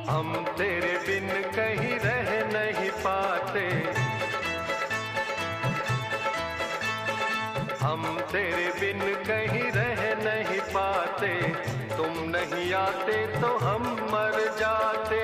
हम तेरे बिन कहीं रह नहीं पाते, हम तेरे बिन कहीं रह नहीं पाते, तुम नहीं आते तो हम मर जाते।